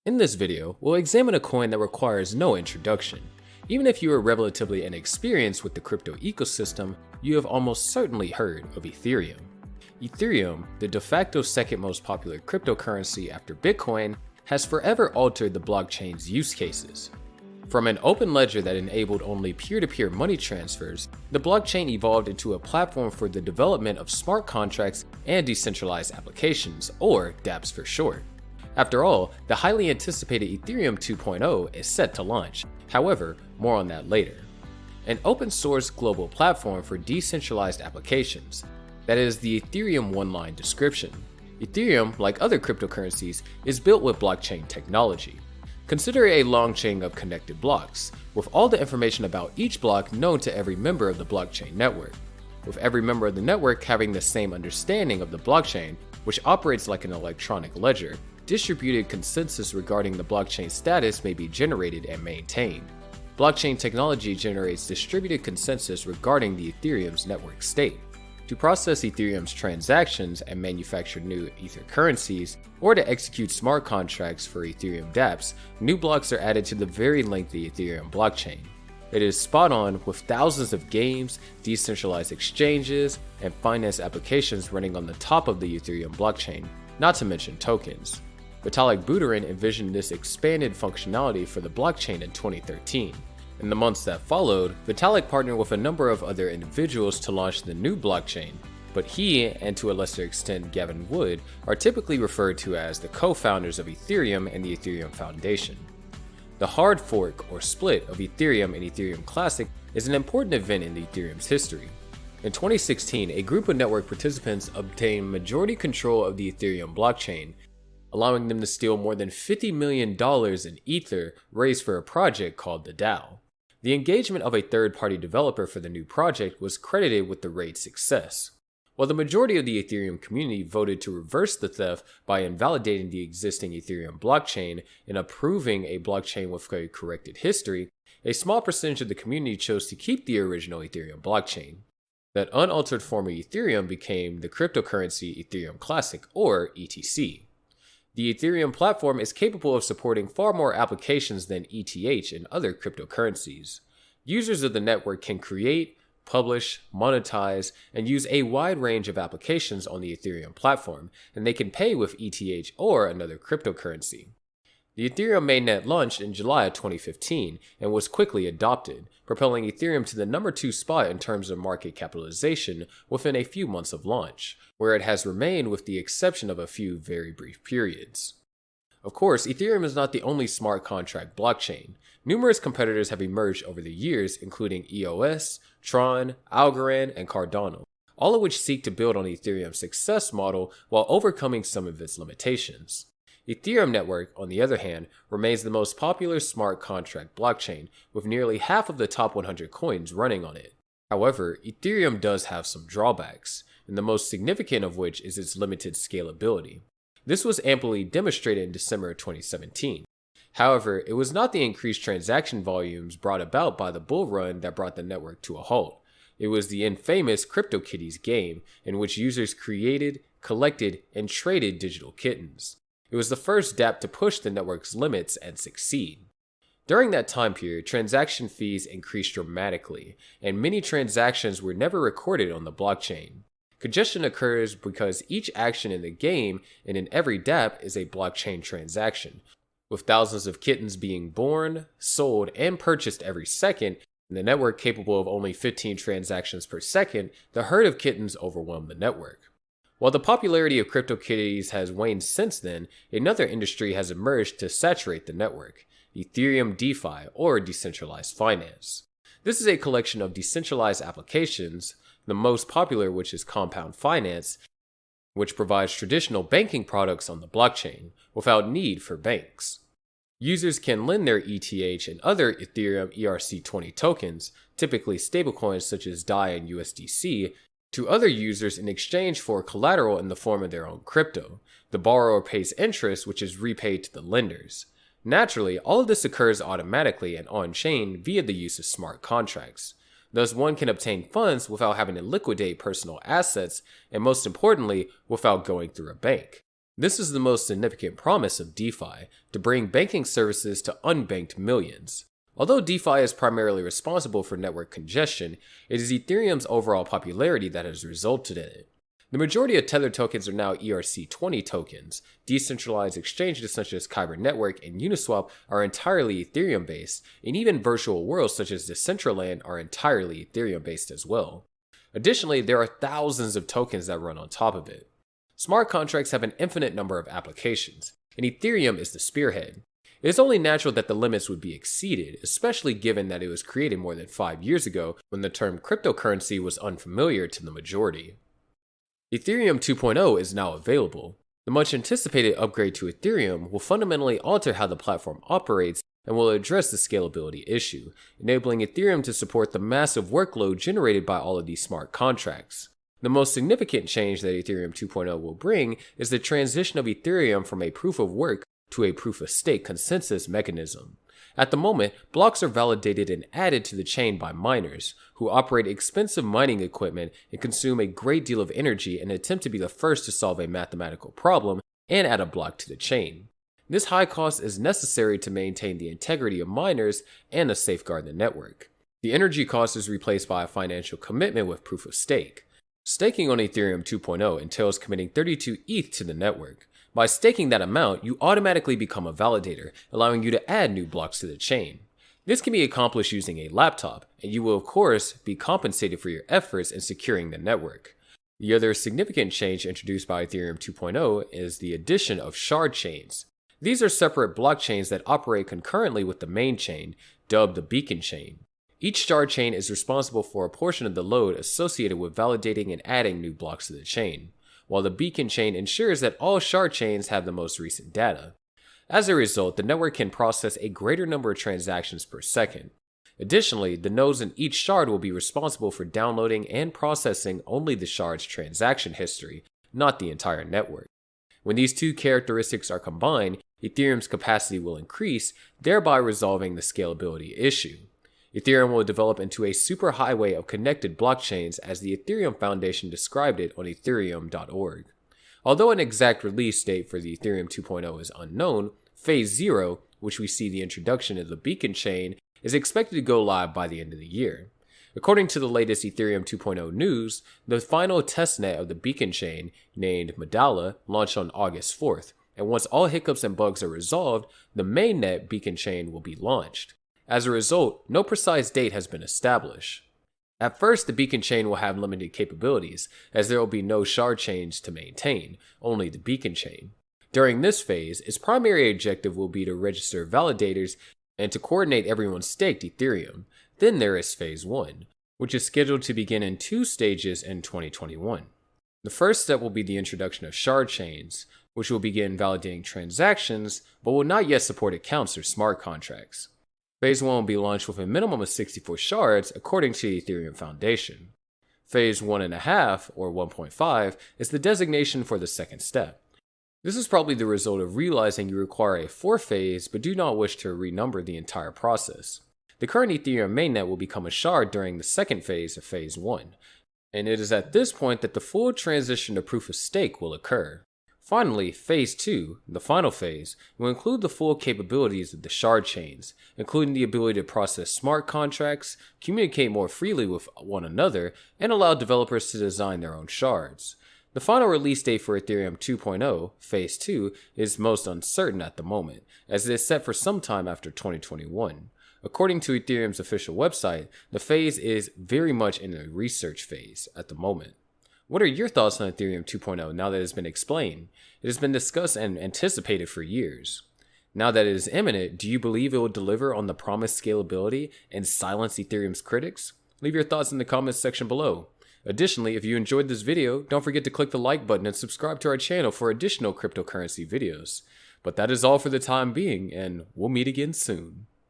In this video, we'll examine a coin that requires no introduction. Even if you are relatively inexperienced with the crypto ecosystem, you have almost certainly heard of Ethereum. Ethereum, the de facto second most popular cryptocurrency after Bitcoin, has forever altered the blockchain's use cases. From an open ledger that enabled only peer-to-peer money transfers, the blockchain evolved into a platform for the development of smart contracts and decentralized applications, or dApps for short. After all, the highly anticipated Ethereum 2.0 is set to launch. However, more on that later. An open-source global platform for decentralized applications. That is the Ethereum one-line description. Ethereum, like other cryptocurrencies, is built with blockchain technology. Consider a long chain of connected blocks, with all the information about each block known to every member of the blockchain network. With every member of the network having the same understanding of the blockchain, which operates like an electronic ledger, distributed consensus regarding the blockchain status may be generated and maintained. Blockchain technology generates distributed consensus regarding the Ethereum's network state. To process Ethereum's transactions and manufacture new Ether currencies, or to execute smart contracts for Ethereum dApps, new blocks are added to the very lengthy Ethereum blockchain. It is spot on with thousands of games, decentralized exchanges, and finance applications running on the top of the Ethereum blockchain, not to mention tokens. Vitalik Buterin envisioned this expanded functionality for the blockchain in 2013. In the months that followed, Vitalik partnered with a number of other individuals to launch the new blockchain, but he, and to a lesser extent Gavin Wood, are typically referred to as the co-founders of Ethereum and the Ethereum Foundation. The hard fork or split of Ethereum and Ethereum Classic is an important event in Ethereum's history. In 2016, a group of network participants obtained majority control of the Ethereum blockchain, allowing them to steal more than $50 million in Ether raised for a project called the DAO. The engagement of a third-party developer for the new project was credited with the raid's success. While the majority of the Ethereum community voted to reverse the theft by invalidating the existing Ethereum blockchain and approving a blockchain with a corrected history, a small percentage of the community chose to keep the original Ethereum blockchain. That unaltered form of Ethereum became the cryptocurrency Ethereum Classic, or ETC. The Ethereum platform is capable of supporting far more applications than ETH and other cryptocurrencies. Users of the network can create, publish, monetize, and use a wide range of applications on the Ethereum platform, and they can pay with ETH or another cryptocurrency. The Ethereum mainnet launched in July of 2015 and was quickly adopted, propelling Ethereum to the number 2 spot in terms of market capitalization within a few months of launch, where it has remained with the exception of a few very brief periods. Of course, Ethereum is not the only smart contract blockchain. Numerous competitors have emerged over the years, including EOS, Tron, Algorand, and Cardano, all of which seek to build on Ethereum's success model while overcoming some of its limitations. Ethereum network, on the other hand, remains the most popular smart contract blockchain, with nearly half of the top 100 coins running on it. However, Ethereum does have some drawbacks, and the most significant of which is its limited scalability. This was amply demonstrated in December 2017. However, it was not the increased transaction volumes brought about by the bull run that brought the network to a halt. It was the infamous CryptoKitties game, in which users created, collected, and traded digital kittens. It was the first dApp to push the network's limits and succeed. During that time period, transaction fees increased dramatically, and many transactions were never recorded on the blockchain. Congestion occurs because each action in the game and in every dApp is a blockchain transaction. With thousands of kittens being born, sold, and purchased every second, and the network capable of only 15 transactions per second, the herd of kittens overwhelmed the network. While the popularity of CryptoKitties has waned since then, another industry has emerged to saturate the network: Ethereum DeFi, or decentralized finance. This is a collection of decentralized applications, the most popular which is Compound Finance, which provides traditional banking products on the blockchain without need for banks. Users can lend their ETH and other Ethereum ERC20 tokens, typically stablecoins such as DAI and USDC, to other users in exchange for collateral in the form of their own crypto. The borrower pays interest, which is repaid to the lenders. Naturally, all of this occurs automatically and on-chain via the use of smart contracts. Thus, one can obtain funds without having to liquidate personal assets, and most importantly, without going through a bank. This is the most significant promise of DeFi, to bring banking services to unbanked millions. Although DeFi is primarily responsible for network congestion, it is Ethereum's overall popularity that has resulted in it. The majority of Tether tokens are now ERC20 tokens. Decentralized exchanges such as Kyber Network and Uniswap are entirely Ethereum based, and even virtual worlds such as Decentraland are entirely Ethereum based as well. Additionally, there are thousands of tokens that run on top of it. Smart contracts have an infinite number of applications, and Ethereum is the spearhead. It is only natural that the limits would be exceeded, especially given that it was created more than 5 years ago when the term cryptocurrency was unfamiliar to the majority. Ethereum 2.0 is now available. The much anticipated upgrade to Ethereum will fundamentally alter how the platform operates and will address the scalability issue, enabling Ethereum to support the massive workload generated by all of these smart contracts. The most significant change that Ethereum 2.0 will bring is the transition of Ethereum from a proof of work to a proof of stake consensus mechanism. At the moment, blocks are validated and added to the chain by miners, who operate expensive mining equipment and consume a great deal of energy and attempt to be the first to solve a mathematical problem and add a block to the chain. This high cost is necessary to maintain the integrity of miners and to safeguard the network. The energy cost is replaced by a financial commitment with proof of stake. Staking on Ethereum 2.0 entails committing 32 ETH to the network. By staking that amount, you automatically become a validator, allowing you to add new blocks to the chain. This can be accomplished using a laptop, and you will of course be compensated for your efforts in securing the network. The other significant change introduced by Ethereum 2.0 is the addition of shard chains. These are separate blockchains that operate concurrently with the main chain, dubbed the beacon chain. Each shard chain is responsible for a portion of the load associated with validating and adding new blocks to the chain, while the beacon chain ensures that all shard chains have the most recent data. As a result, the network can process a greater number of transactions per second. Additionally, the nodes in each shard will be responsible for downloading and processing only the shard's transaction history, not the entire network. When these two characteristics are combined, Ethereum's capacity will increase, thereby resolving the scalability issue. Ethereum will develop into a superhighway of connected blockchains as the Ethereum Foundation described it on ethereum.org. Although an exact release date for the Ethereum 2.0 is unknown, Phase 0, which we see the introduction of the beacon chain, is expected to go live by the end of the year. According to the latest Ethereum 2.0 news, the final testnet of the beacon chain, named Medalla, launched on August 4th, and once all hiccups and bugs are resolved, the mainnet beacon chain will be launched. As a result, no precise date has been established. At first, the beacon chain will have limited capabilities, as there will be no shard chains to maintain, only the beacon chain. During this phase, its primary objective will be to register validators and to coordinate everyone's staked Ethereum. Then there is Phase 1, which is scheduled to begin in 2 stages in 2021. The first step will be the introduction of shard chains, which will begin validating transactions, but will not yet support accounts or smart contracts. Phase 1 will be launched with a minimum of 64 shards according to the Ethereum Foundation. Phase 1.5 or 1.5 is the designation for the second step. This is probably the result of realizing you require a 4th phase but do not wish to renumber the entire process. The current Ethereum mainnet will become a shard during the second phase of Phase 1, and it is at this point that the full transition to proof of stake will occur. Finally, Phase 2, the final phase, will include the full capabilities of the shard chains, including the ability to process smart contracts, communicate more freely with one another, and allow developers to design their own shards. The final release date for Ethereum 2.0, Phase 2, is most uncertain at the moment, as it is set for sometime after 2021. According to Ethereum's official website, the phase is very much in a research phase at the moment. What are your thoughts on Ethereum 2.0 now that it has been explained? It has been discussed and anticipated for years. Now that it is imminent, do you believe it will deliver on the promised scalability and silence Ethereum's critics? Leave your thoughts in the comments section below. Additionally, if you enjoyed this video, don't forget to click the like button and subscribe to our channel for additional cryptocurrency videos. But that is all for the time being, and we'll meet again soon.